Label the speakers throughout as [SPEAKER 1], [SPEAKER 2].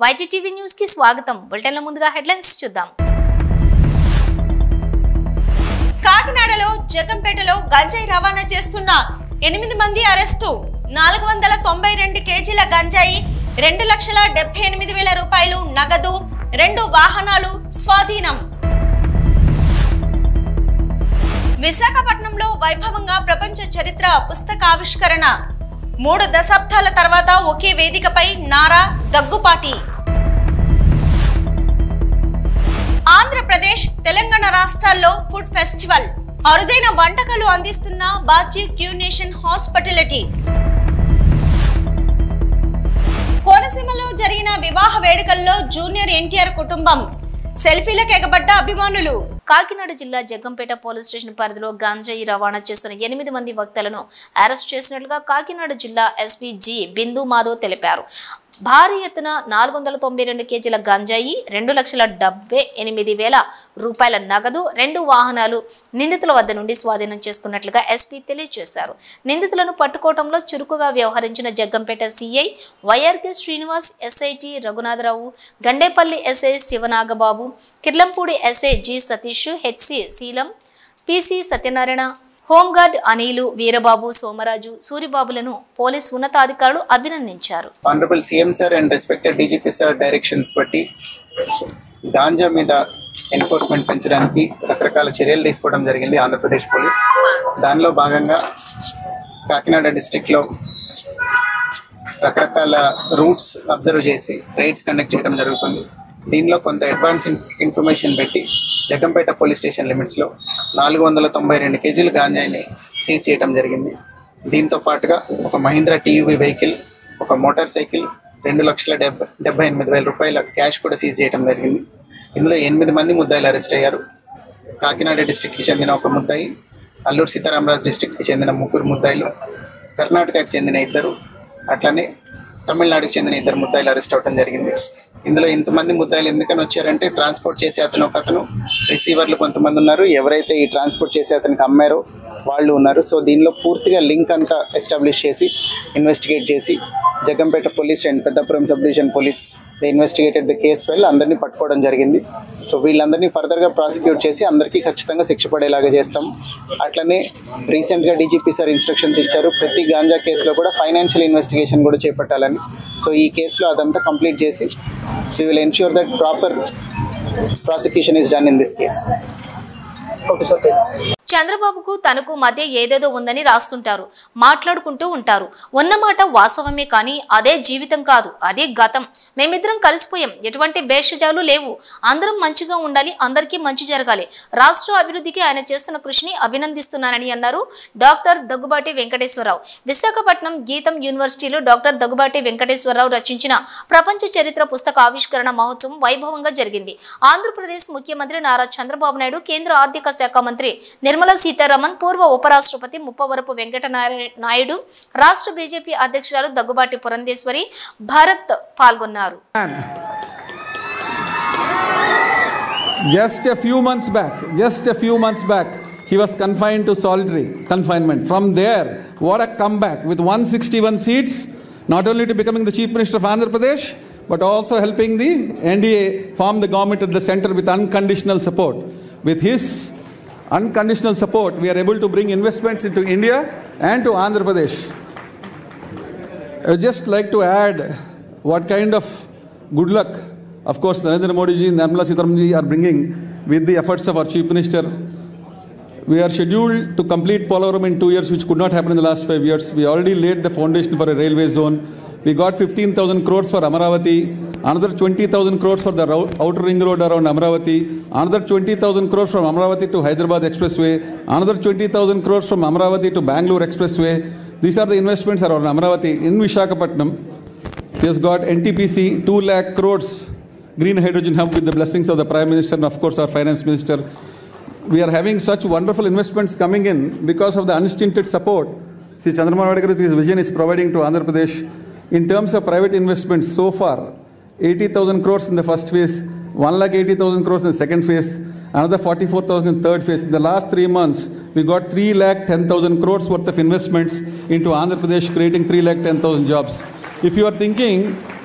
[SPEAKER 1] YTTV news కి స్వాగతం. బులెటిన్ల ముందుగా హెడ్లైన్స్ చూద్దాం.
[SPEAKER 2] కాకినాడలో జగంపేటలో గంజాయి రవాణా చేస్తున్న 8 మంది అరెస్టు. 492 కేజీల గంజాయి, 2,78,000 రూపాయలు నగదు, 2 వాహనాలు స్వాధీనం. విశాఖపట్నంలో వైభవంగా ప్రపంచ చరిత్ర పుస్తకావిష్కరణ. 3 దశాబ్దాల తర్వాత ఒకే వేదికపై నారా దగ్గుపాటి. ఆంధ్రప్రదేశ్, తెలంగాణ రాష్ట్రాల్లో ఫుడ్ ఫెస్టివల్. అరుదైన వంటకాలు అందిస్తున్న బాచి క్యూనేషన్ హాస్పిటాలిటీ. కోనసీమలో జరిగిన వివాహ వేడుకల్లో జూనియర్ ఎన్టీఆర్ కుటుంబం. సెల్ఫీలకు ఎగబడ్డ అభిమానులు.
[SPEAKER 1] కాకినాడ జిల్లా జగ్గంపేట పోలీస్ స్టేషన్ పరిధిలో గంజాయి రవాణా చేస్తున్న 8 మంది వ్యక్తులను అరెస్ట్ చేసినట్లుగా కాకినాడ జిల్లా ఎస్పీ జి బిందు మాధవ్ తెలిపారు. భారీ ఎత్తున 492 కేజీల గంజాయి, 2,78,000 రూపాయల నగదు, 2 వాహనాలు నిందితుల వద్ద నుండి స్వాధీనం చేసుకున్నట్లుగా ఎస్పీ తెలియజేశారు. నిందితులను పట్టుకోవడంలో చురుకుగా వ్యవహరించిన Jaggampeta CI YRK Srinivas, SIT Raghunatharao, Gandepalli SI Sivanagababu, Kirlampudi SI G Satish, HC Seelam, PC Satyanarayana, home guard Anil, Veerababu, Somaraju, సూరిబాబులను పోలీస్ ఉన్నతాధికారులు అభినందించారు.
[SPEAKER 3] Honourable CM sir and respected DGP sir directions బట్టి గాంజా మీద ఎన్ఫోర్స్మెంట్ పెంచడానికి రకరకాల చర్యలు తీసుకోవడం జరిగింది ఆంధ్రప్రదేశ్ పోలీస్. దానిలో భాగంగా కాకినాడ డిస్ట్రిక్ట్లో రకరకాల రూట్స్ అబ్జర్వ్ చేసి రైడ్స్ కండక్ట్ చేయడం జరుగుతుంది. దీనిలో కొంత అడ్వాన్స్ ఇన్ఫర్మేషన్ పెట్టి జగ్గంపేట పోలీస్ స్టేషన్ లిమిట్స్లో 492 కేజీల గాంజాయిని సీజ్ చేయడం జరిగింది. దీంతో పాటుగా ఒక మహీంద్రా టీయూవీ వెహికల్, ఒక మోటార్ సైకిల్, 2,78,000 రూపాయల క్యాష్ కూడా సీజ్ చేయడం జరిగింది. ఇందులో 8 మంది ముద్దాయిలు అరెస్ట్ అయ్యారు. కాకినాడ డిస్ట్రిక్ట్కి చెందిన 1 ముద్దాయి, అల్లూరు సీతారామరాజు డిస్ట్రిక్ట్కి చెందిన 3 ముద్దాయిలు, కర్ణాటకకి చెందిన 2, అట్లనే తమిళనాడుకి చెందిన 2 ముద్దాయిలు అరెస్ట్ అవ్వడం జరిగింది. ఇందులో ఇంతమంది ముద్దాయిలు ఎందుకని వచ్చారంటే ట్రాన్స్పోర్ట్ చేసే అతను రిసీవర్లు కొంతమంది ఉన్నారు, ఎవరైతే ఈ ట్రాన్స్పోర్ట్ చేసే అతనికి అమ్మారో వాళ్ళు ఉన్నారు. సో దీనిలో పూర్తిగా లింక్ అంతా ఎస్టాబ్లిష్ చేసి ఇన్వెస్టిగేట్ చేసి Jaggampeta police and Peddapuram sub division police investigated the case well అందరినీ పట్టుకోవడం జరిగింది. సో వీళ్ళందరినీ ఫర్దర్గా ప్రాసిక్యూట్ చేసి అందరికీ ఖచ్చితంగా శిక్ష పడేలాగా చేస్తాం. అట్లనే రీసెంట్గా డీజీపీ సార్ ఇన్స్ట్రక్షన్స్ ఇచ్చారు, ప్రతి గాంజా కేసులో కూడా ఫైనాన్షియల్ ఇన్వెస్టిగేషన్ కూడా చేపట్టాలని. సో ఈ కేసులో అదంతా కంప్లీట్ చేసి we will ensure that proper prosecution is done in this case.
[SPEAKER 1] చంద్రబాబుకు తనకు మధ్య ఏదేదో ఉందని రాస్తుంటారు, మాట్లాడుకుంటూ ఉంటారు. ఉన్నమాట వాస్తవమే, కానీ అదే జీవితం కాదు, అదే గతం. మేమిద్దరం కలిసిపోయాం, ఎటువంటి భేషజాలు లేవు. అందరం మంచిగా ఉండాలి, అందరికీ మంచి జరగాలి. రాష్ట్ర అభివృద్ధికి ఆయన చేస్తున్న కృషిని అభినందిస్తున్నానని అన్నారు డాక్టర్ దగ్గుబాటి వెంకటేశ్వరరావు. విశాఖపట్నం గీతం యూనివర్సిటీలో డాక్టర్ దగ్గుబాటి వెంకటేశ్వరరావు రచించిన ప్రపంచ చరిత్ర పుస్తక ఆవిష్కరణ మహోత్సవం వైభవంగా జరిగింది. ఆంధ్రప్రదేశ్ ముఖ్యమంత్రి నారా చంద్రబాబు నాయుడు, కేంద్ర ఆర్థిక శాఖ మంత్రి నిర్మలా సీతారామన్, పూర్వ ఉపరాష్ట్రపతి ముప్పవరపు వెంకట నాయుడు, రాష్ట్ర బీజేపీ అధ్యక్షురాలు దగ్గుబాటి పురంధేశ్వరి, భారత్ పాల్గొన్నారు.
[SPEAKER 4] Just a few months back, he was confined to solitary confinement. From there, what a comeback with 161 seats, not only to becoming the Chief Minister of Andhra Pradesh, but also helping the NDA form the government at the center with unconditional support. With his unconditional support, we are able to bring investments into India and to Andhra Pradesh. I would just like to add what kind of good luck, of course, Narendra Modi ji and Nirmala Sitharaman ji are bringing with the efforts of our Chief Minister. We are scheduled to complete Polavaram in 2 years, which could not happen in the last 5 years. We already laid the foundation for a railway zone. We got 15,000 crores for Amaravati, another 20,000 crores for the outer ring road around Amaravati, another 20,000 crores from Amaravati to Hyderabad Expressway, another 20,000 crores from Amaravati to Bangalore Expressway. These are the investments around Amaravati. In Visakhapatnam, he has got NTPC 2 lakh crores green hydrogen hub with the blessings of the Prime Minister and of course our Finance Minister. We are having such wonderful investments coming in because of the unstinted support Sri Chandrababu Naidu garu his vision is providing to Andhra Pradesh. In terms of private investments, so far 80,000 crores in the first phase, 1,80,000 crores in the second phase, another 44,000 in the third phase. In the last 3 months, we got 3,10,000 crores worth of investments into Andhra Pradesh, creating 3,10,000 jobs. If you are thinking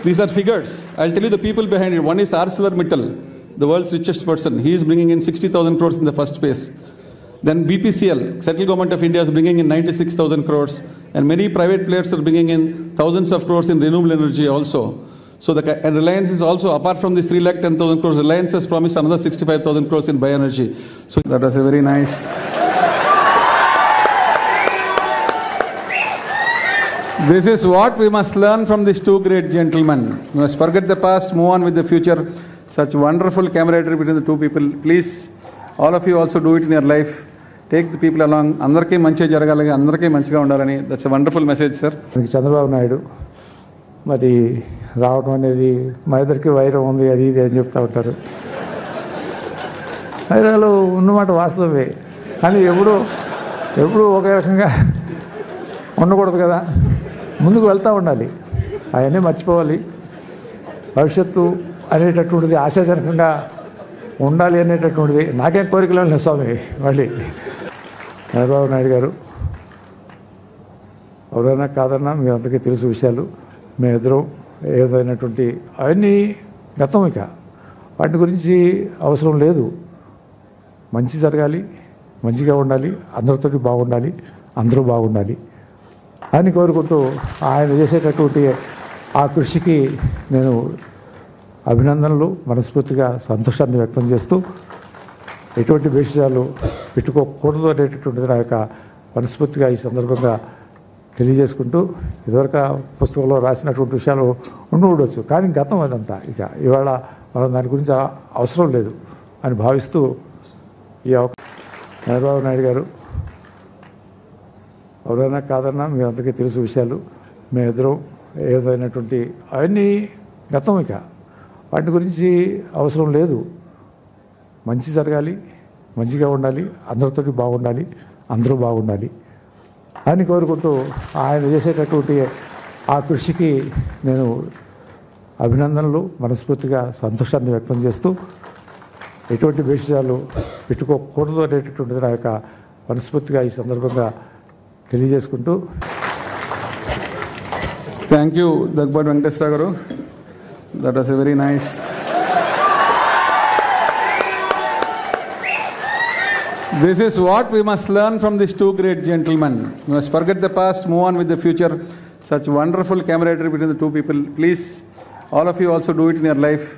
[SPEAKER 4] These are figures. I'll tell you the people behind it. One is ArcelorMittal, the world's richest person. He is bringing in 60,000 crores in the first phase. Then BPCL, Central Government of India, is bringing in 96,000 crores. And many private players are bringing in thousands of crores in renewable energy also. So and Reliance is also, apart from this 3,10,000 crores, Reliance has promised another 65,000 crores in bioenergy. So that was a very nice. This is what we must learn from these two great gentlemen. We must forget the past, move on with the future. Such wonderful camaraderie between the two people. Please, all of you also do it in your life. Take the people along. Andarki manchi jaragalagi, andarki manchiga undarani. That's a wonderful message, sir.
[SPEAKER 5] Chandrababu Naidu మరి రావడం అనేది మా ఇద్దరికి వైరం ఉంది అది ఇది అని చెప్తూ ఉంటారు. వైరాలు ఉన్నమాట వాస్తవమే, కానీ ఎప్పుడు ఒకే రకంగా ఉండకూడదు కదా. ముందుకు వెళ్తూ ఉండాలి, అవన్నీ మర్చిపోవాలి. భవిష్యత్తు అనేటటువంటిది ఆశాజనకంగా ఉండాలి అనేటటువంటిది నాకేం కోరికలు లేదు స్వామి. మళ్ళీ చంద్రబాబు నాయుడు గారు ఎవరైనా కాదన్నా మీ అందరికీ తెలుసు విషయాలు. మేమిద్దరం ఏదైనటువంటి అవన్నీ గతం, ఇక వాటి గురించి అవసరం లేదు. మంచి జరగాలి, మంచిగా ఉండాలి, అందరితోటి బాగుండాలి, అందరూ బాగుండాలి అని కోరుకుంటూ ఆయన చేసేటటువంటి ఆ కృషికి నేను అభినందనలు, మనస్ఫూర్తిగా సంతోషాన్ని వ్యక్తం చేస్తూ ఎటువంటి భేషజాలు పెట్టుకోకూడదు అనేటటువంటిది నా యొక్క మనస్ఫూర్తిగా ఈ సందర్భంగా తెలియజేసుకుంటూ, ఇదివరకు పుస్తకంలో రాసినటువంటి విషయాలు ఉండవచ్చు, కానీ గతం అదంతా. ఇక ఇవాళ మనం దాని గురించి అవసరం లేదు అని భావిస్తూ ఈ చంద్రబాబు నాయుడు గారు ఎవరైనా కాదన్నా మీ అందరికీ తెలుసు విషయాలు. మేమిద్దరం ఏదైనటువంటి అవన్నీ గతం, ఇక వాటి గురించి అవసరం లేదు. మంచి జరగాలి, మంచిగా ఉండాలి, అందరితోటి బాగుండాలి, అందరూ బాగుండాలి అని కోరుకుంటూ ఆయన చేసేటటువంటి ఆ కృషికి నేను అభినందనలు, మనస్ఫూర్తిగా సంతోషాన్ని వ్యక్తం చేస్తూ ఎటువంటి భేషజాలు పెట్టుకోకూడదు అనేటటువంటిది నా యొక్క మనస్ఫూర్తిగా ఈ సందర్భంగా తెలియజేసుకుంటూ.
[SPEAKER 4] Thank you, Dagbad Venkateswara garu. That was a very nice. This is what we must learn from these two great gentlemen. We must forget the past, move on with the future. Such wonderful camaraderie between the two people. Please, all of you also do it in your life.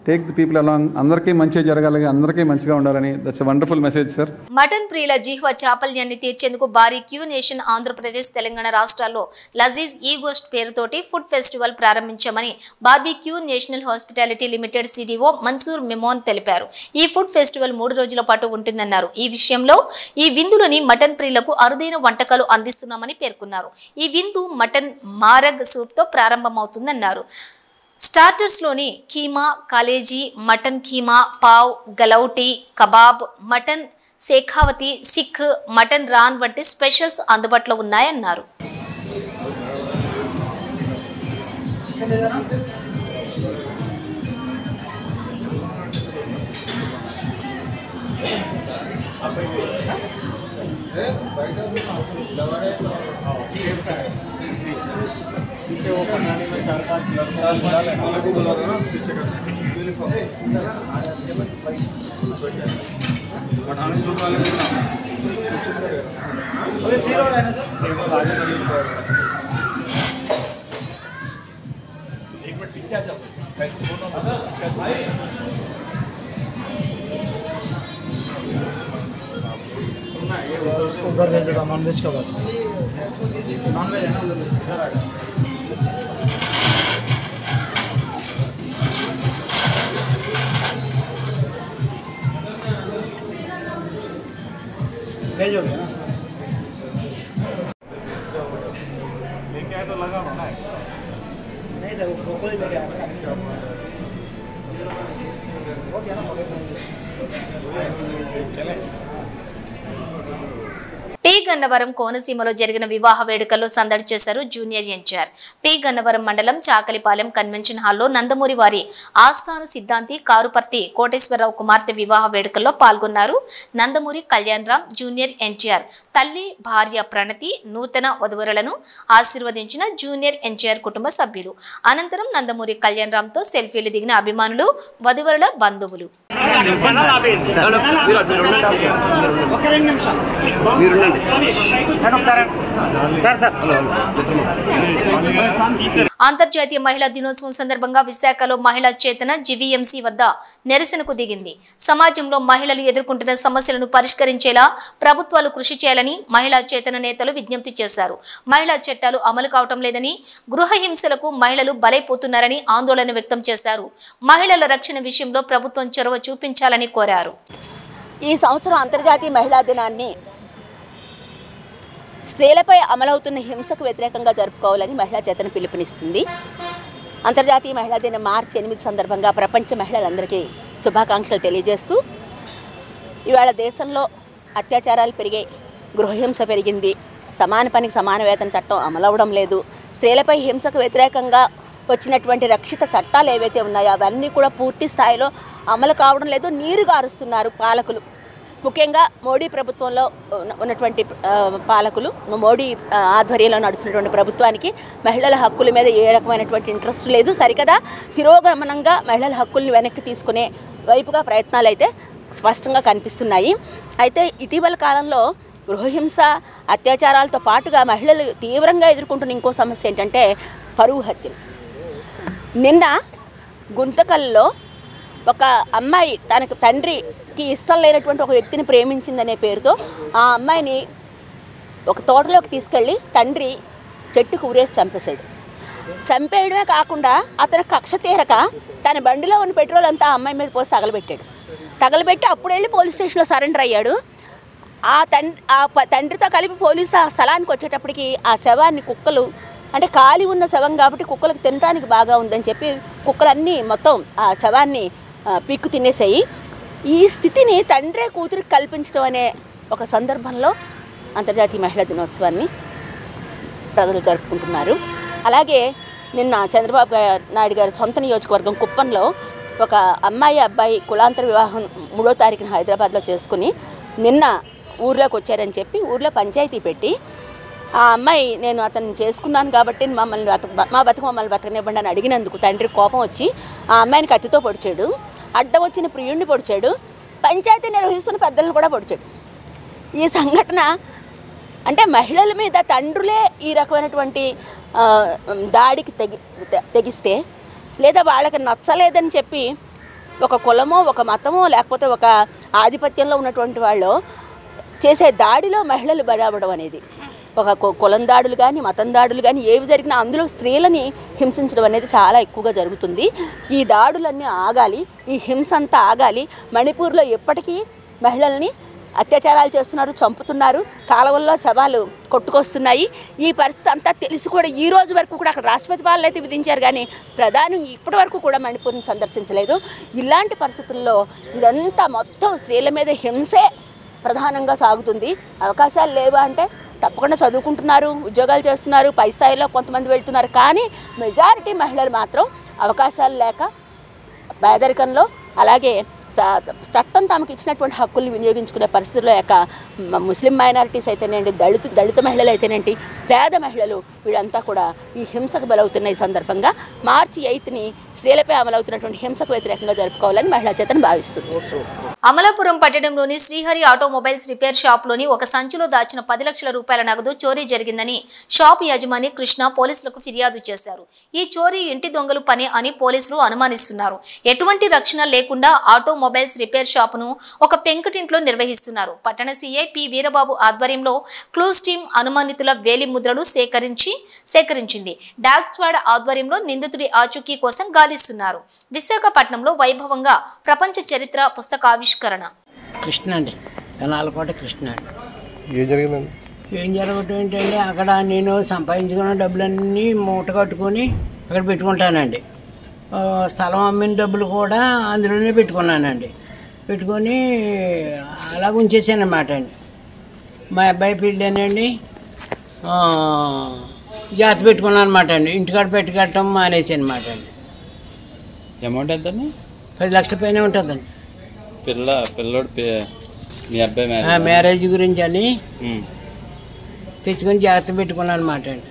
[SPEAKER 4] Take the people along. Andarki manchi jaragalagi, andarki manchiga undarani. That's a wonderful message, sir.
[SPEAKER 1] Mutton ప్రియుల జీహ్వ చాపల్యాన్ని తీర్చేందుకు భారీ queue nation Andhra Pradesh, Telangana రాష్ట్రాల్లో లజీజ్ ఈ గోస్ట్ పేరుతోటి food festival ప్రారంభించామని barbeque national hospitality limited CDO Mansoor Mimon తెలిపారు. ఈ food festival 3 రోజుల పాటు ఉంటుందన్నారు. ఈ విషయంలో ఈ విందులోని మటన్ ప్రియులకు అరుదైన వంటకాలు అందిస్తున్నామని పేర్కొన్నారు. ఈ విందు మటన్ మారగ్ సూప్ తో ప్రారంభమవుతుందన్నారు. స్టార్టర్స్లోని కీమా, కాలేజీ, mutton keema, pav, galouti, kebab, mutton Shekhawati, seekh, mutton raan వంటి స్పెషల్స్ అందుబాటులో ఉన్నాయన్నారు.
[SPEAKER 6] पीछे वो बनाने में 4-5 लड़का अलग ही बोला था ना पीछे का पठानी सूट वाले अभी फिर हो रहा है ना सर एक मिनट पीछे आ जाओ उसको उधर भेज देगा नॉन वेज का बस नॉन वेज है ना इधर आ जाओ भेजोगे ना लेके आए तो लगा ना नहीं सर वो ब्रोकोली लेके आया
[SPEAKER 1] టీ పి గన్నవరం కోనసీమలో జరిగిన వివాహ వేడుకల్లో సందడి చేశారు జూనియర్ ఎన్టీఆర్. పి గన్నవరం మండలం చాకలిపాలెం కన్వెన్షన్ హాల్లో నందమూరి వారి ఆస్థాన సిద్ధాంతి కారుపర్తి కోటేశ్వరరావు కుమార్తె వివాహ వేడుకల్లో పాల్గొన్నారు నందమూరి కళ్యాణరామ్, జూనియర్ ఎన్టీఆర్. తల్లి భార్య ప్రణతి, నూతన వధువరులను ఆశీర్వదించిన జూనియర్ ఎన్టీఆర్ కుటుంబ సభ్యులు. అనంతరం నందమూరి కళ్యాణరామ్ తో సెల్ఫీలు దిగిన అభిమానులు, వధువరుల బంధువులు. అంతర్జాతీయ మహిళా దినోత్సవం సందర్భంగా విశాఖలో మహిళా చేతన జీవీఎంసీ వద్ద నిరసనకు దిగింది. సమాజంలో మహిళలు ఎదుర్కొంటున్న సమస్యలను పరిష్కరించేలా ప్రభుత్వాలు కృషి చేయాలని మహిళా చేతన నేతలు విజ్ఞప్తి చేశారు. మహిళా చట్టాలు అమలు కావటం లేదని, గృహ హింసలకు మహిళలు బలైపోతున్నారని ఆందోళన వ్యక్తం చేశారు. మహిళల రక్షణ విషయంలో ప్రభుత్వం చొరవ చూపించాలని కోరారు.
[SPEAKER 7] ఈ సంవత్సరం అంతర్జాతీయ మహిళా దినాన్ని స్త్రీలపై అమలవుతున్న హింసకు వ్యతిరేకంగా జరుపుకోవాలని మహిళా చేతన పిలుపునిస్తుంది. అంతర్జాతీయ మహిళా దినం మార్చి 8 సందర్భంగా ప్రపంచ మహిళలందరికీ శుభాకాంక్షలు తెలియజేస్తూ, ఇవాళ దేశంలో అత్యాచారాలు పెరిగాయి, గృహహింస పెరిగింది, సమాన పనికి సమాన వేతన చట్టం అమలవడం లేదు, స్త్రీలపై హింసకు వ్యతిరేకంగా వచ్చినటువంటి రక్షిత చట్టాలు ఏవైతే ఉన్నాయో అవన్నీ కూడా పూర్తి స్థాయిలో అమలు కావడం లేదు, నీరు గారుస్తున్నారు పాలకులు. ముఖ్యంగా మోడీ ప్రభుత్వంలో ఉన్నటువంటి పాలకులు, మోడీ ఆధ్వర్యంలో నడుస్తున్నటువంటి ప్రభుత్వానికి మహిళల హక్కుల మీద ఏ రకమైనటువంటి ఇంట్రెస్ట్ లేదు. సరికదా తిరోగమనంగా మహిళల హక్కుల్ని వెనక్కి తీసుకునే వైపుగా ప్రయత్నాలు అయితే స్పష్టంగా కనిపిస్తున్నాయి. అయితే ఇటీవల కాలంలో గృహహింస, అత్యాచారాలతో పాటుగా మహిళలు తీవ్రంగా ఎదుర్కొంటున్న ఇంకో సమస్య ఏంటంటే పరువు హత్యలు. నిన్న గుంతకల్లో ఒక అమ్మాయి తనకు తండ్రికి ఇష్టం లేనటువంటి ఒక వ్యక్తిని ప్రేమించిందనే పేరుతో ఆ అమ్మాయిని ఒక తోటలోకి తీసుకెళ్ళి తండ్రి చెట్టుకు ఊరేసి చంపేశాడు. చంపేయడమే కాకుండా అతను కక్ష తీరక తన బండిలో ఉన్న పెట్రోల్ అంతా ఆ అమ్మాయి మీద పోసి తగలబెట్టి అప్పుడు వెళ్ళి పోలీస్ స్టేషన్లో సరెండర్ అయ్యాడు. ఆ తండ్రితో కలిపి పోలీసు ఆ స్థలానికి వచ్చేటప్పటికి ఆ శవాన్ని కుక్కలు, అంటే ఖాళీ ఉన్న శవం కాబట్టి కుక్కలకు తినడానికి బాగా ఉందని చెప్పి కుక్కలన్నీ మొత్తం ఆ శవాన్ని పీక్కు తినేసాయి. ఈ స్థితిని తండ్రే కూతురికి కల్పించడం అనే ఒక సందర్భంలో అంతర్జాతీయ మహిళా దినోత్సవాన్ని ప్రజలు జరుపుకుంటున్నారు. అలాగే నిన్న చంద్రబాబు నాయుడు గారి సొంత నియోజకవర్గం కుప్పంలో ఒక అమ్మాయి అబ్బాయి కులాంతర వివాహం 3వ తారీఖున హైదరాబాద్లో చేసుకుని నిన్న ఊర్లోకి వచ్చారని చెప్పి ఊర్లో పంచాయతీ పెట్టి ఆ అమ్మాయి నేను అతను చేసుకున్నాను కాబట్టి మా బతుకు మమ్మల్ని బతకనివ్వండి అని అడిగినందుకు తండ్రికి కోపం వచ్చి ఆ అమ్మాయిని కత్తితో పొడిచాడు. అడ్డం వచ్చిన ప్రియుడిని పొడిచాడు. పంచాయతీ నిర్వహిస్తున్న పెద్దలను కూడా పొడిచాడు. ఈ సంఘటన అంటే మహిళల మీద తండ్రులే ఈ రకమైనటువంటి దాడికి తెగిస్తే, లేదా వాళ్ళకి నచ్చలేదని చెప్పి ఒక కులమో ఒక మతమో లేకపోతే ఒక ఆధిపత్యంలో ఉన్నటువంటి వాళ్ళు చేసే దాడిలో మహిళలు బలవడం అనేది, ఒక కులం దాడులు కానీ మతం దాడులు కానీ ఏవి జరిగినా అందులో స్త్రీలని హింసించడం అనేది చాలా ఎక్కువగా జరుగుతుంది. ఈ దాడులన్నీ ఆగాలి, ఈ హింస అంతా ఆగాలి. మణిపూర్లో ఎప్పటికీ మహిళల్ని అత్యాచారాలు చేస్తున్నారు, చంపుతున్నారు, కాలువల్లో శవాలు కొట్టుకొస్తున్నాయి. ఈ పరిస్థితి అంతా తెలిసి కూడా ఈ రోజు వరకు కూడా అక్కడ రాష్ట్రపతి పాలన అయితే విధించారు కానీ ప్రధాని ఇప్పటి వరకు కూడా మణిపూర్ని సందర్శించలేదు. ఇలాంటి పరిస్థితుల్లో ఇదంతా మొత్తం స్త్రీల మీద హింసే ప్రధానంగా సాగుతుంది. అవకాశాలు లేవా అంటే తప్పకుండా చదువుకుంటున్నారు, ఉద్యోగాలు చేస్తున్నారు, పై స్థాయిలో కొంతమంది వెళ్తున్నారు. కానీ మెజారిటీ మహిళలు మాత్రం అవకాశాలు లేక పేదరికంలో, అలాగే చట్టం తమకు ఇచ్చినటువంటి హక్కుల్ని వినియోగించుకునే పరిస్థితుల్లో లేక ముస్లిం మైనారిటీస్ అయితేనేంటి, దళిత మహిళలు అయితేనేంటి, పేద మహిళలు వీళ్ళంతా కూడా ఈ హింసకు బలవుతున్న ఈ సందర్భంగా మార్చి 8ని స్త్రీలపై అమలవుతున్నటువంటి హింసకు వ్యతిరేకంగా జరుపుకోవాలని మహిళా చేతన భావిస్తుంది.
[SPEAKER 1] అమలాపురం పట్టణంలోని శ్రీహరి ఆటోమొబైల్స్ రిపేర్ షాప్లోని ఒక సంచిలో దాచిన 10 లక్షల రూపాయల నగదు చోరీ జరిగిందని షాప్ యజమాని కృష్ణ పోలీసులకు ఫిర్యాదు చేశారు. ఈ చోరీ ఇంటి దొంగలు పని అని పోలీసులు అనుమానిస్తున్నారు. ఎటువంటి రక్షణ లేకుండా ఆటోమొబైల్స్ రిపేర్ షాపును ఒక పెంకుటింట్లో నిర్వహిస్తున్నారు. పట్టణ సీఐ పి వీరబాబు ఆధ్వర్యంలో క్లూస్ టీం అనుమానితుల వేలి ముద్రలు సేకరించింది. డాగ్ స్క్వాడ్ ఆధ్వర్యంలో నిందితుడి ఆచూకీ కోసం గాలిస్తున్నారు. విశాఖపట్నంలో వైభవంగా ప్రపంచ చరిత్ర పుస్తకావిష్కరణ.
[SPEAKER 8] కృష్ణ అండి, తెనాలకోట కృష్ణ అండి. ఏం జరగటం ఏంటండి, అక్కడ నేను సంపాదించుకున్న డబ్బులన్నీ మూట కట్టుకొని అక్కడ పెట్టుకుంటానండి. స్థలం అమ్మిన డబ్బులు కూడా అందులోనే పెట్టుకున్నానండి. పెట్టుకొని అలా ఉంచేసాను అన్నమాట అండి. మా అబ్బాయి పెళ్ళానండి జాతి పెట్టుకున్నాను అనమాట అండి. ఇంటికాడ పెట్టుకట్టడం మానేసి అనమాట అండి.
[SPEAKER 9] అమౌంట్ ఎంత
[SPEAKER 8] 10 లక్షల పైన ఉంటుందండి.
[SPEAKER 9] పిల్లోడు మీ అబ్బాయి
[SPEAKER 8] మ్యారేజ్ గురించి అని తెచ్చుకొని జాగ్రత్త పెట్టుకున్నాను అనమాట అండి.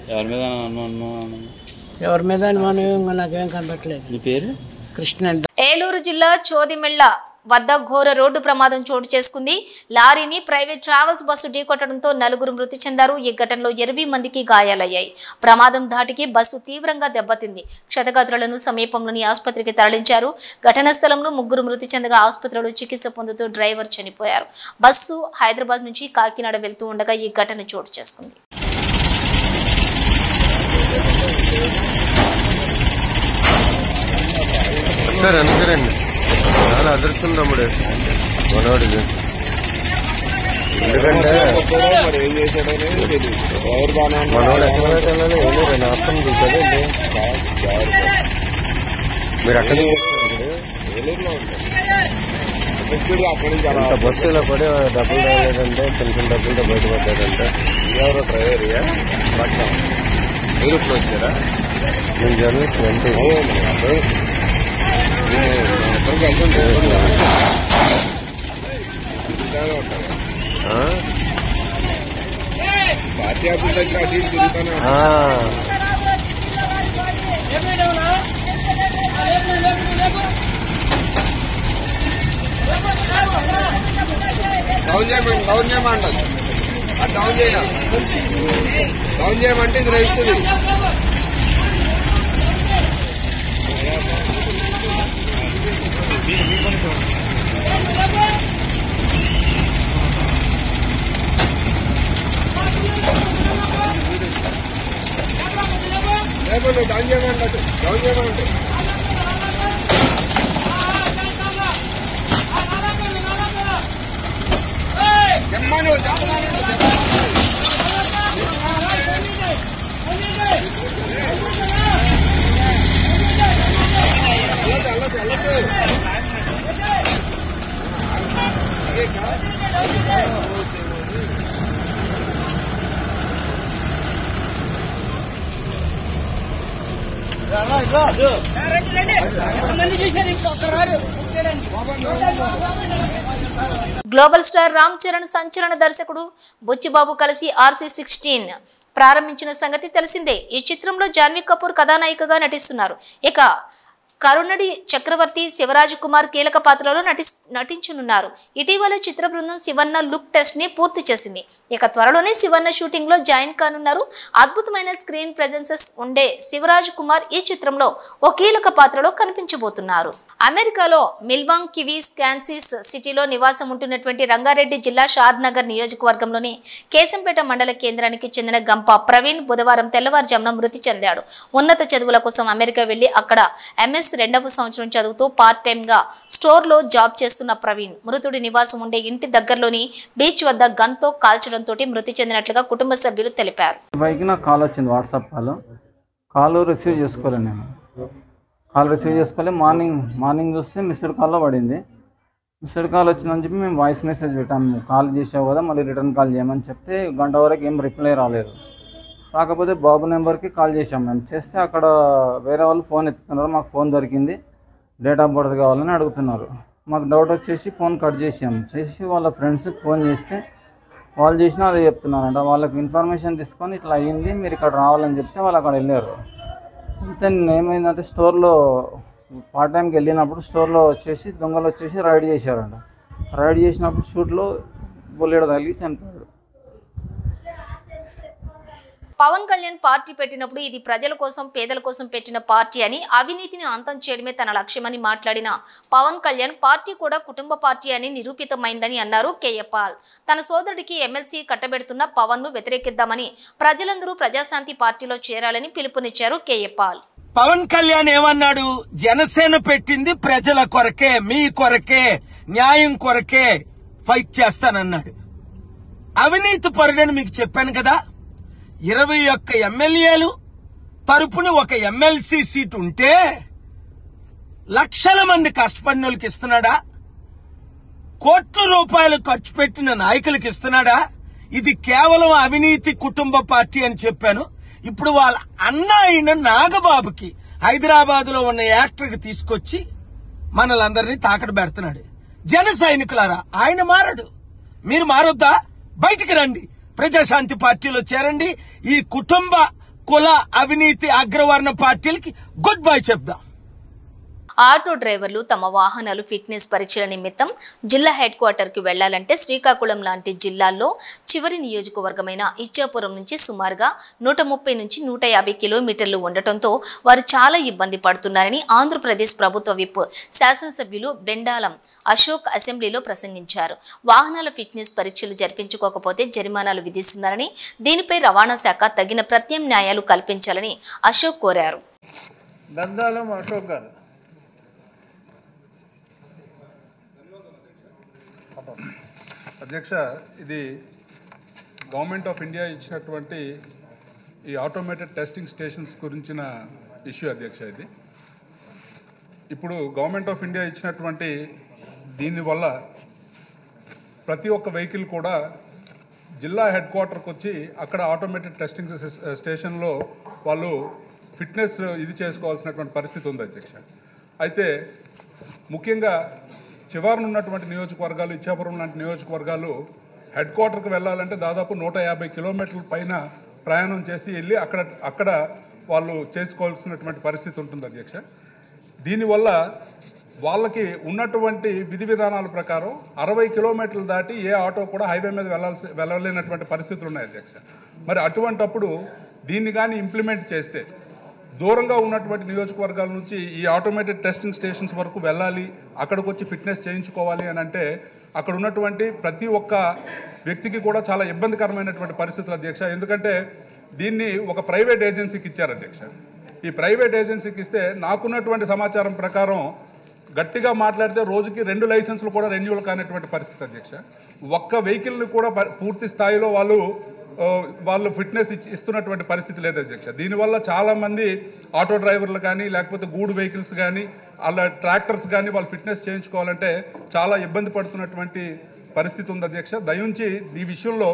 [SPEAKER 8] ఎవరి మీద అనుమానం నాకేం కనపట్లేదు.
[SPEAKER 9] మీ పేరు?
[SPEAKER 8] కృష్ణ.
[SPEAKER 1] ఏలూరు జిల్లా చోదిమెళ్ల వద్ద ఘోర రోడ్డు ప్రమాదం చోటు చేసుకుంది. లారీని ప్రైవేట్ ట్రావెల్స్ బస్సు ఢీకొట్టడంతో 4 మృతి చెందారు. ఈ ఘటనలో 20 మందికి గాయాలయ్యాయి. ప్రమాదం ధాటికి బస్సు తీవ్రంగా దెబ్బతింది. క్షతగాత్రులను సమీపంలోని ఆసుపత్రికి తరలించారు. ఘటనా స్థలంలో 3 మృతి చెందగా ఆసుపత్రిలో చికిత్స పొందుతూ డ్రైవర్ చనిపోయారు. బస్సు హైదరాబాద్ నుంచి కాకినాడ వెళ్తూ ఉండగా ఈ ఘటన చోటు చేసుకుంది.
[SPEAKER 10] చాలా అదృష్టం తమ్ముడు మనోడికి. ఎందుకంటే మనోడు ఎక్కడ నాశనం చూసాడు. మీరు అక్కడ బస్సు ఇలా పడి డబ్బులు రాలేదంటే కొంచెం డబ్బులతో బయటపడ్డాడంటే. ఎవరో డ్రైవర్ మీరు ఇప్పుడు వచ్చారా? నేను జర్నలిస్ట్ అంటే పార్టీ ఆఫీస్ దగ్గర అటు ఇటు తిరుగుతాను. డౌన్ చేయమంటారు. డౌన్ చేయమంటే ఇది రైతుంది. డౌన్ చేయమంటారు.
[SPEAKER 1] గ్లోబల్ స్టార్ రామ్ చరణ్ సంచలన దర్శకుడు బుచ్చిబాబు కలిసి RC16 ప్రారంభించిన సంగతి తెలిసిందే. ఈ చిత్రంలో జాన్వీ కపూర్ కథానాయికగా నటిస్తున్నారు. ఇక కరుణడి చక్రవర్తి శివరాజ్ కుమార్ కీలక పాత్రలో నటించనున్నారు. ఇటీవల చిత్ర బృందం శివన్న లుక్ టెస్ట్ ని పూర్తి చేసింది. ఇక త్వరలోనే శివన్న షూటింగ్ లో జాయిన్ కానున్నారు. అద్భుతమైన స్క్రీన్ ప్రెజెన్సెస్ ఉండే శివరాజ్ కుమార్ ఈ చిత్రంలో ఓ కీలక పాత్రలో కనిపించబోతున్నారు. అమెరికాలో మిల్వాంగ్ కివీస్ కాన్సిస్ సిటీలో నివాసం ఉంటున్నటువంటి రంగారెడ్డి జిల్లా షాద్ నగర్ నియోజకవర్గంలోని కేశంపేట మండల కేంద్రానికి చెందిన గంప ప్రవీణ్ బుధవారం తెల్లవారుజామున మృతి చెందాడు. ఉన్నత చదువుల కోసం అమెరికా వెళ్లి అక్కడ MS 2వ సంవత్సరం చదువుతూ పార్ట్ టైమ్ గా స్టోర్ లో జాబ్ చేస్తున్న ప్రవీణ్ మృతుడి నివాసం ఉండే ఇంటి దగ్గరలోని బీచ్ వద్ద గన్తో కాల్చడంతో మృతి చెందినట్లుగా కుటుంబ సభ్యులు తెలిపారు.
[SPEAKER 6] కాల్ వచ్చింది, వాట్సాప్ కాల్ రిసీవ్ చేసుకోలే. నేను కాల్ రిసీవ్ చేసుకోలే. మార్నింగ్ చూస్తే మిస్డ్ కాల్లో పడింది. మిస్డ్ కాల్ వచ్చిందని చెప్పి మేము వాయిస్ మెసేజ్ పెట్టాము. కాల్ చేసావు కదా మళ్ళీ రిటర్న్ కాల్ చేయమని చెప్తే గంట వరకు ఏం రిప్లై రాలేదు. రాకపోతే బాబు నెంబర్కి కాల్ చేసాం. మేము చేస్తే అక్కడ వేరే వాళ్ళు ఫోన్ ఎత్తుతున్నారు. మాకు ఫోన్ దొరికింది, డేట్ ఆఫ్ బర్త్ కావాలని అడుగుతున్నారు. మాకు డౌట్ వచ్చేసి ఫోన్ కట్ చేసి వాళ్ళ ఫ్రెండ్స్కి ఫోన్ చేస్తే వాళ్ళు చేసినా అదే చెప్తున్నారంట. వాళ్ళకి ఇన్ఫర్మేషన్ తీసుకొని ఇట్లా అయ్యింది, మీరు ఇక్కడ రావాలని చెప్తే వాళ్ళు అక్కడ వెళ్ళారు. అయితే ఏమైందంటే స్టోర్లో పార్ట్ టైంకి వెళ్ళినప్పుడు స్టోర్లో వచ్చేసి దొంగలు వచ్చేసి రైడ్ చేశారంట. రైడ్ చేసినప్పుడు షూట్లో బుల్లెట్ తగిలి చనిపోయాడు.
[SPEAKER 1] పవన్ కళ్యాణ్ పార్టీ పెట్టినప్పుడు ఇది ప్రజల కోసం పేదల కోసం పెట్టిన పార్టీ అని, అవినీతిని అంతం చేయడమే తన లక్ష్యమని మాట్లాడిన పవన్ కళ్యాణ్ పార్టీ కూడా కుటుంబ పార్టీ అని నిరూపితమైందని అన్నారు కేఏ పాల్. తన సోదరుడికి ఎమ్మెల్సీ కట్టబెడుతున్న పవన్ ను వ్యతిరేకిద్దామని ప్రజలందరూ ప్రజాశాంతి పార్టీలో చేరాలని పిలుపునిచ్చారు కేఏ పాల్.
[SPEAKER 11] పవన్ కళ్యాణ్ ఏమన్నాడు? జనసేన పెట్టింది ప్రజల కొరకే, మీ కొరకే, న్యాయం కొరకే ఫైట్ చేస్తానన్నాడు. అవినీతి పరుడని మీకు చెప్పాను కదా. 21 ఎమ్మెల్యేలు తరపున ఒక ఎమ్మెల్సీ సీట్ ఉంటే లక్షల మంది కష్టపడిన వాళ్ళకి ఇస్తున్నాడా? కోట్ల రూపాయలు ఖర్చు పెట్టిన నాయకులకి ఇస్తున్నాడా? ఇది కేవలం అవినీతి కుటుంబ పార్టీ అని చెప్పాను. ఇప్పుడు వాళ్ళ అన్న అయిన నాగబాబుకి హైదరాబాద్ లో ఉన్న యాక్టర్ కి తీసుకొచ్చి మనలందరినీ తాకట పెడుతున్నాడు. జన సైనికులారా, ఆయన మారడు, మీరు మారొద్దా? బయటికి రండి, ప్రజాశాంతి పార్టీలో చేరండి. ఈ కుటుంబ కుల అవినీతి అగ్రవర్ణ పార్టీలకి గుడ్ బై చెప్దాం.
[SPEAKER 1] ఆటో డ్రైవర్లు తమ వాహనాలు ఫిట్నెస్ పరీక్షల నిమిత్తం జిల్లా హెడ్ క్వార్టర్ కి వెళ్లాలంటే శ్రీకాకుళం లాంటి జిల్లాల్లో చివరి నియోజకవర్గమైన ఇచ్చాపురం నుంచి సుమారుగా 130 నుంచి 150 కిలోమీటర్లు ఉండటంతో వారు చాలా ఇబ్బంది పడుతున్నారని ఆంధ్రప్రదేశ్ ప్రభుత్వ విప్ శాసనసభ్యులు బెండాలం అశోక్ అసెంబ్లీలో ప్రసంగించారు. వాహనాల ఫిట్నెస్ పరీక్షలు జరిపించుకోకపోతే జరిమానాలు విధిస్తున్నారని, దీనిపై రవాణా శాఖ తగిన ప్రత్యామ్నాయాలు కల్పించాలని అశోక్ కోరారు.
[SPEAKER 12] బెండాలం అశోక్ గారు.
[SPEAKER 13] అధ్యక్ష, ఇది గవర్నమెంట్ ఆఫ్ ఇండియా ఇచ్చినటువంటి ఈ ఆటోమేటెడ్ టెస్టింగ్ స్టేషన్స్ గురించిన ఇష్యూ అధ్యక్ష. ఇది ఇప్పుడు గవర్నమెంట్ ఆఫ్ ఇండియా ఇచ్చినటువంటి దీనివల్ల ప్రతి ఒక్క వెహికల్ కూడా జిల్లా హెడ్ క్వార్టర్కి వచ్చి అక్కడ ఆటోమేటెడ్ టెస్టింగ్ స్టేషన్లో వాళ్ళు ఫిట్నెస్ ఇది చేసుకోవాల్సినటువంటి పరిస్థితి ఉంది అధ్యక్ష. అయితే ముఖ్యంగా చివరన ఉన్నటువంటి నియోజకవర్గాలు, ఇచ్చాపురం లాంటి నియోజకవర్గాలు హెడ్ క్వార్టర్కి వెళ్ళాలంటే దాదాపు 150 కిలోమీటర్ల పైన ప్రయాణం చేసి వెళ్ళి అక్కడ వాళ్ళు చేసుకోవాల్సినటువంటి పరిస్థితి ఉంటుంది అధ్యక్ష. దీనివల్ల వాళ్ళకి ఉన్నటువంటి విధి విధానాల ప్రకారం 60 కిలోమీటర్లు దాటి ఏ ఆటో కూడా హైవే మీద వెళ్ళలేనటువంటి పరిస్థితులు ఉన్నాయి అధ్యక్ష. మరి అటువంటప్పుడు దీన్ని కానీ ఇంప్లిమెంట్ చేస్తే దూరంగా ఉన్నటువంటి నియోజకవర్గాల నుంచి ఈ ఆటోమేటెడ్ టెస్టింగ్ స్టేషన్స్ వరకు వెళ్ళాలి, అక్కడికి వచ్చి ఫిట్నెస్ చేయించుకోవాలి అని అంటే అక్కడ ఉన్నటువంటి ప్రతి ఒక్క వ్యక్తికి కూడా చాలా ఇబ్బందికరమైనటువంటి పరిస్థితులు అధ్యక్ష. ఎందుకంటే దీన్ని ఒక ప్రైవేట్ ఏజెన్సీకి ఇచ్చారు అధ్యక్ష. ఈ ప్రైవేట్ ఏజెన్సీకి ఇస్తే నాకున్నటువంటి సమాచారం ప్రకారం గట్టిగా మాట్లాడితే రోజుకి 2 లైసెన్సులు కూడా రెన్యూవల్ కానటువంటి పరిస్థితి అధ్యక్ష. ఒక్క వెహికల్ని కూడా పూర్తి స్థాయిలో వాళ్ళు ఫిట్నెస్ ఇస్తున్నటువంటి పరిస్థితి లేదు అధ్యక్ష. దీనివల్ల చాలామంది ఆటో డ్రైవర్లు కానీ లేకపోతే గూడ్ వెహికల్స్ కానీ అలా ట్రాక్టర్స్ కానీ వాళ్ళు ఫిట్నెస్ చేయించుకోవాలంటే చాలా ఇబ్బంది పడుతున్నటువంటి పరిస్థితి ఉంది అధ్యక్ష. దయించి ఈ విషయంలో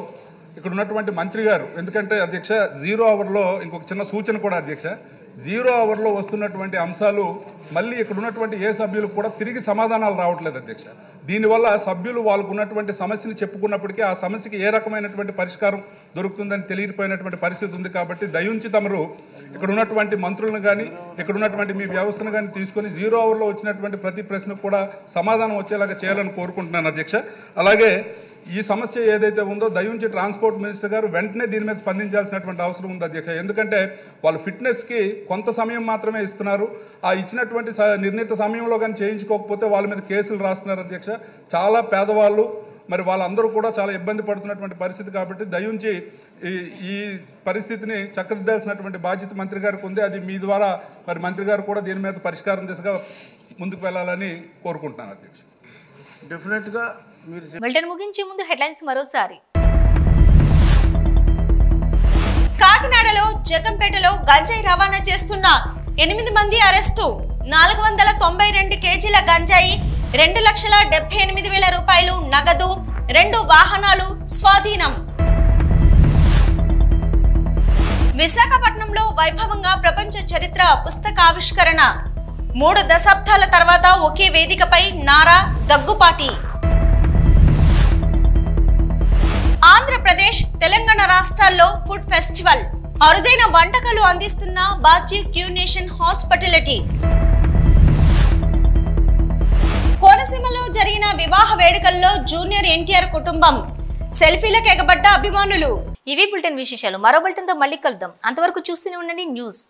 [SPEAKER 13] ఇక్కడ ఉన్నటువంటి మంత్రి గారు, ఎందుకంటే అధ్యక్ష 0 అవర్లో ఇంకొక చిన్న సూచన కూడా అధ్యక్ష, 0 అవర్లో వస్తున్నటువంటి అంశాలు మళ్ళీ ఇక్కడ ఉన్నటువంటి ఏ సభ్యులకు కూడా తిరిగి సమాధానాలు రావట్లేదు అధ్యక్ష. దీనివల్ల సభ్యులు వాళ్ళకు ఉన్నటువంటి సమస్యని చెప్పుకున్నప్పటికీ ఆ సమస్యకి ఏ రకమైనటువంటి పరిష్కారం దొరుకుతుందని తెలియకపోయినటువంటి పరిస్థితి ఉంది. కాబట్టి దయించి తమరు ఇక్కడ ఉన్నటువంటి మంత్రులను కానీ ఇక్కడ ఉన్నటువంటి మీ వ్యవస్థను కానీ తీసుకొని 0 అవర్లో వచ్చినటువంటి ప్రతి ప్రశ్నకు కూడా సమాధానం వచ్చేలాగా చేయాలని కోరుకుంటున్నాను అధ్యక్ష. అలాగే ఈ సమస్య ఏదైతే ఉందో దయించి ట్రాన్స్పోర్ట్ మినిస్టర్ గారు వెంటనే దీని మీద స్పందించాల్సినటువంటి అవసరం ఉంది అధ్యక్ష. ఎందుకంటే వాళ్ళు ఫిట్నెస్కి కొంత సమయం మాత్రమే ఇస్తున్నారు. ఆ ఇచ్చినటువంటి నిర్ణీత సమయంలో కానీ చేయించుకోకపోతే వాళ్ళ మీద కేసులు రాస్తున్నారు అధ్యక్ష. చాలా పేదవాళ్ళు, మరి వాళ్ళందరూ కూడా చాలా ఇబ్బంది పడుతున్నటువంటి పరిస్థితి. కాబట్టి దయించి ఈ పరిస్థితిని చక్కదిద్దాల్సినటువంటి బాధ్యత మంత్రి గారికి ఉంది. అది మీ ద్వారా మరి మంత్రి గారు కూడా దీని మీద పరిష్కారం దిశగా ముందుకు వెళ్ళాలని కోరుకుంటున్నాను అధ్యక్ష.
[SPEAKER 12] డెఫినెట్గా
[SPEAKER 1] బులెటిన్ ముగించే ముందు హెడ్లైన్స్ మరోసారి.
[SPEAKER 2] కాకినాడలో జగంపేటలో గంజాయి రవాణా చేస్తున్న 8 మంది అరెస్టు. 492 కేజీల గంజాయి, 2,78,000 రూపాయలు నగదు, 2 వాహనాలు స్వాధీనం. విశాఖపట్నంలో వైభవంగా ప్రపంచ చరిత్ర పుస్తకావిష్కరణ. 3 దశాబ్దాల తర్వాత ఒకే వేదికపై నారా, దగ్గుపాటి. ఆంధ్రప్రదేశ్, తెలంగాణ రాష్ట్రాల్లో ఫుడ్ ఫెస్టివల్. అరుదైన వంటకాలు అందిస్తున్న బాజీ క్యూనేషన్ హాస్పిటాలిటీ. కోనసీమలో జరిగిన వివాహ వేడుకల్లో జూనియర్ ఎన్టీఆర్ కుటుంబం. సెల్ఫీలకు ఎగబడ్డ అభిమానులు.
[SPEAKER 1] ఇవి బులెటిన్ విశేషాలు. మరో బులెటిన్తో మళ్ళీ కలుద్దాం. అంతవరకు చూస్తూనే ఉండండి న్యూస్.